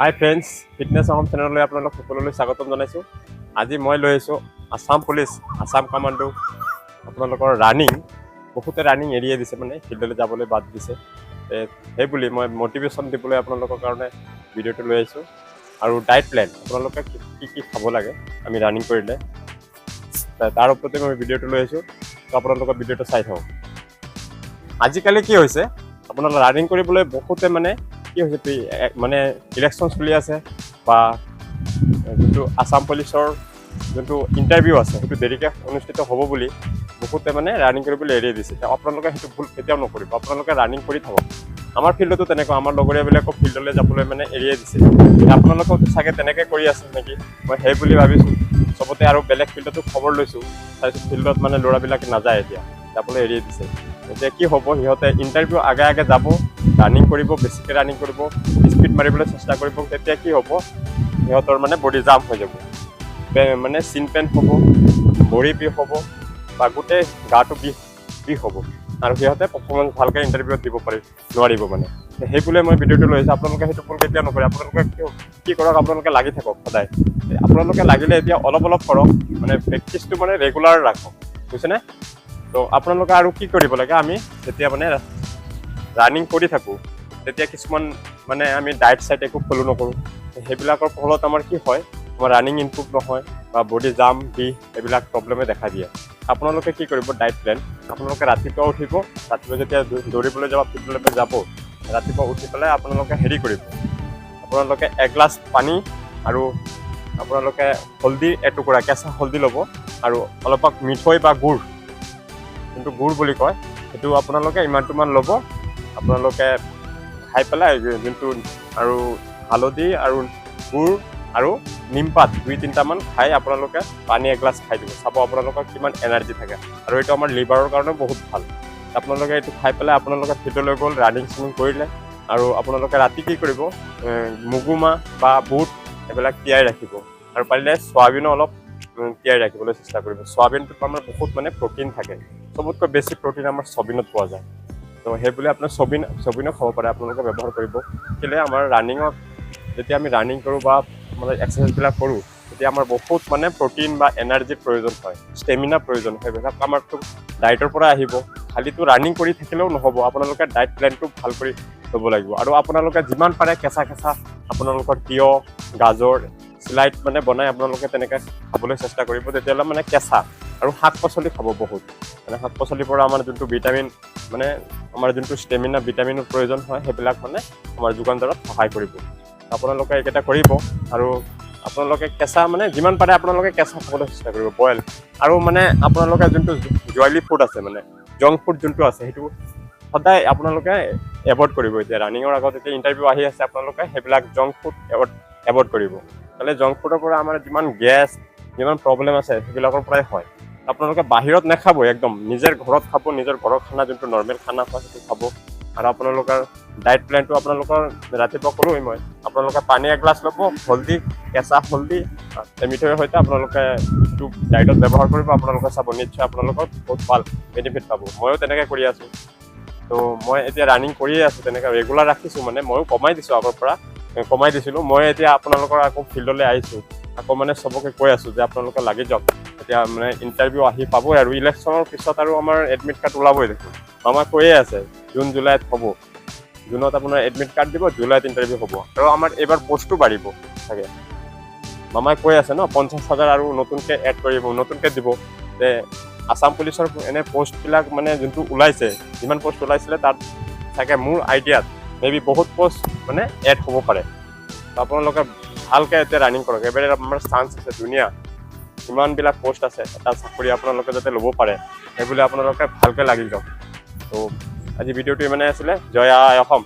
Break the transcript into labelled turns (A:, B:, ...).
A: হাই friends, fitness Assam চেনেললৈ আপোনালোক সকলোলৈ স্বাগতম জনাইছোঁ। আজি মই লৈ আহিছোঁ আছাম পুলিচ, আছাম কামাণ্ডো আপোনালোকৰ ৰানিং। বহুতে ৰানিং এৰিয়ে দিছে, মানে ফিল্ডলৈ যাবলৈ বাদ দিছে। সেইবুলি মই মটিভেশ্যন দিবলৈ আপোনালোকৰ কাৰণে ভিডিঅ'টো লৈ আহিছোঁ। আৰু ডায়েট প্লেন আপোনালোকে কি কি খাব লাগে আমি ৰানিং কৰিলে, তাৰ ওপৰতে মই ভিডিঅ'টো লৈ আহিছোঁ। তো আপোনালোকৰ ভিডিঅ'টো চাই থাকক। আজিকালি কি হৈছে, আপোনালোকে ৰানিং কৰিবলৈ বহুতে কি হৈছে, মানে ইলেকশ্যন চলি আছে বা যোনটো আছাম পুলিচৰ যোনটো ইণ্টাৰভিউ আছে সেইটো দেৰিকৈ অনুষ্ঠিত হ'ব বুলি বহুতে ৰানিং কৰিবলৈ এৰি দিছে। আপোনালোকে সেইটো ভুল কেতিয়াও নকৰিব, আপোনালোকে ৰানিং কৰি থাকক। আমাৰ ফিল্ডতো তেনেকুৱা, আমাৰ লগৰীয়াবিলাকক ফিল্ডলৈ যাবলৈ এৰিয়ে দিছে। আপোনালোকেও চাগে তেনেকৈ কৰি আছে নেকি, মই সেই বুলি ভাবিছোঁ। চবতে আৰু বেলেগ ফিল্ডতো খবৰ লৈছোঁ, তাৰপিছত ফিল্ডত ল'ৰাবিলাকে নাযায়, এতিয়া যাবলৈ এৰিয়ে দিছে। এতিয়া কি হ'ব, সিহঁতে ইণ্টাৰভিউ আগে আগে যাব, ৰানিং কৰিব, বেছিকৈ ৰানিং কৰিব, স্পীড মাৰিবলৈ চেষ্টা কৰিব। তেতিয়া কি হ'ব, সিহঁতৰ বডি জাম হৈ যাব, চিন পেইন হ'ব, ভৰি বিষ হ'ব বা গোটেই গাটো বিষ হ'ব, আৰু সিহঁতে পাৰফৰ্মেঞ্চ ভালকৈ ইণ্টাৰভিউত দিব নোৱাৰিব। সেইবুলি মই ভিডিঅ'টো লৈ আহিছোঁ। আপোনালোকে সেইটো ভুল কেতিয়াও নকৰে। আপোনালোকে কি কৰক, আপোনালোকে লাগি থাকক সদায়। আপোনালোকে লাগিলে এতিয়া অলপ অলপ কৰক, প্ৰেক্টিচটো ৰেগুলাৰ ৰাখক, বুজিছেনে? তো আপোনালোকে আৰু কি কৰিব লাগে, আমি যেতিয়া ৰানিং কৰি থাকোঁ তেতিয়া কিছুমান আমি ডায়েট চাইট একো ফ'ল' নকৰোঁ। সেইবিলাকৰ ফলত আমাৰ কি হয়, আমাৰ ৰানিং ইম্প্ৰুভ নহয় বা বডি জাম, বিষ এইবিলাক প্ৰব্লেমে দেখা দিয়ে। আপোনালোকে কি কৰিব, ডায়েট প্লেন আপোনালোকে ৰাতিপুৱা উঠিব, ৰাতিপুৱা যেতিয়া দৌৰিবলৈ যাব, ফিল্ডলৈ যাব, ৰাতিপুৱা উঠি পেলাই আপোনালোকে হেৰি কৰিব, আপোনালোকে এগিলাচ পানী আৰু আপোনালোকে হলদি এটুকুৰা, কেঁচা হলদি ল'ব, আৰু অলপ মিঠৈ বা গুড়, যোনটো গুড় বুলি কয়, সেইটো আপোনালোকে ইমানটোমান ল'ব। আপোনালোকে খাই পেলাই যোনটো আৰু হালধি আৰু গুড় আৰু নিমপাত 2-3টামান খাই আপোনালোকে পানী এগিলাচ খাই দিব। চাব আপোনালোকৰ কিমান এনাৰ্জি থাকে, আৰু এইটো আমাৰ লিভাৰৰ কাৰণে বহুত ভাল। আপোনালোকে এইটো খাই পেলাই আপোনালোকে ফিল্ডলৈ গ'ল, ৰানিং চানিং কৰিলে, আৰু আপোনালোকে ৰাতি কি কৰিব, মগুমাহ বা বুট এইবিলাক তিয়াই ৰাখিব, আৰু পাৰিলে চয়াবিনো অলপ তিয়াই ৰাখিবলৈ চেষ্টা কৰিব। চয়াবিনটোত আমাৰ বহুত প্ৰ'টিন থাকে, চবতকৈ বেছি প্ৰ'টিন আমাৰ চয়াবিনত পোৱা যায়। তো সেইবুলি আপোনাৰ চয়াবিনো খাব পাৰে, আপোনালোকে ব্যৱহাৰ কৰিব। কেলৈ, আমাৰ ৰানিঙত যেতিয়া আমি ৰানিং কৰোঁ বা এক্সাৰচাইজবিলাক কৰোঁ, তেতিয়া আমাৰ বহুত প্ৰ'টিন বা এনাৰ্জিৰ প্ৰয়োজন হয়, ষ্টেমিনাৰ প্ৰয়োজন হয়। সেইবিলাক আমাৰতো ডায়েটৰ পৰা আহিব। খালিতো ৰানিং কৰি থাকিলেও নহ'ব, আপোনালোকে ডায়েট প্লেনটো ভাল কৰি ল'ব লাগিব। আৰু আপোনালোকে যিমান পাৰে কেঁচা আপোনালোকৰ তিয়ঁহ, গাজৰ স্লাইড বনাই আপোনালোকে তেনেকৈ খাবলৈ চেষ্টা কৰিব। তেতিয়াহ'লে কেঁচা আৰু শাক পাচলি খাব বহুত, শাক পাচলিৰ পৰা আমাৰ যোনটো ভিটামিন, আমাৰ যোনটো ষ্টেমিনা ভিটামিনৰ প্ৰয়োজন হয়, সেইবিলাক আমাৰ যোগান ধৰাত সহায় কৰিব। আপোনালোকে এইকেইটা কৰিব, আৰু আপোনালোকে কেঁচা যিমান পাৰে আপোনালোকে কেঁচা খাবলৈ চেষ্টা কৰিব, বইল। আৰু আপোনালোকে যোনটো জইলি ফুড আছে, জংক ফুড যোনটো আছে, সেইটো সদায় আপোনালোকে এভইড কৰিব। এতিয়া ৰানিঙৰ আগত এতিয়া ইণ্টাৰভিউ আহি আছে, আপোনালোকে সেইবিলাক জংক ফুড এভইড কৰিব। নহ'লে জংক ফুডৰ পৰা আমাৰ যিমান গেছ, যিমান প্ৰব্লেম আছে, সেইবিলাকৰ পৰাই হয়। আপোনালোকে বাহিৰত নাখাব, একদম নিজৰ ঘৰত খাব, নিজৰ ঘৰৰ খানা যোনটো নৰ্মেল খানা হয় সেইটো খাব। আৰু আপোনালোকৰ ডায়েট প্লেনটো আপোনালোকৰ ৰাতিপুৱা ক'লোৱেই মই, আপোনালোকে পানী এগিলাচ ল'ব, হলদি, কেঁচা হলদি, মিঠৈৰ সৈতে আপোনালোকে সেইটো ডায়েটত ব্যৱহাৰ কৰিব। আপোনালোকে চাব, নিশ্চয় আপোনালোকৰ বহুত ভাল বেনিফিট পাব। ময়ো তেনেকৈ কৰি আছোঁ। তো মই এতিয়া ৰানিং কৰিয়ে আছোঁ, তেনেকৈ ৰেগুলাৰ ৰাখিছোঁ। ময়ো কমাই দিছোঁ, আগৰ পৰা কমাই দিছিলোঁ। মই এতিয়া আপোনালোকৰ আকৌ ফিল্ডলৈ আহিছোঁ, আকৌ চবকে কৈ আছোঁ যে আপোনালোকে লাগি যাওক। এতিয়া ইণ্টাৰভিউ আহি পাবই, আৰু ইলেকশ্যনৰ পিছত আৰু আমাৰ এডমিট কাৰ্ড ওলাবই দেখোন। আমাক কৈয়ে আছে জুন জুলাইত হ'ব, জুনত আপোনাৰ এডমিট কাৰ্ড দিব, জুলাইত ইণ্টাৰভিউ হ'ব, আৰু আমাৰ এইবাৰ পষ্টটো বাঢ়িব চাগে। মামাই কৈ আছে ন, 50,000 আৰু নতুনকৈ এড কৰিব, নতুনকৈ দিব। যে আছাম পুলিচৰ এনে পষ্টবিলাক যোনটো ওলাইছে, যিমান পষ্ট ওলাইছিলে তাত চাগে মোৰ আইডিয়াত মেবি বহুত পষ্ট এড হ'ব পাৰে। তো আপোনালোকে ভালকৈ এতিয়া ৰানিং কৰক, এবাৰ আমাৰ চান্স আছে ধুনীয়া, ইমানবিলাক পষ্ট আছে, এটা চাকৰি আপোনালোকে যাতে ল'ব পাৰে, সেইবুলি আপোনালোকে ভালকৈ লাগি যাওক। তো আজি ভিডিঅ'টো ইমানেই আছিলে। জয় আই অসম।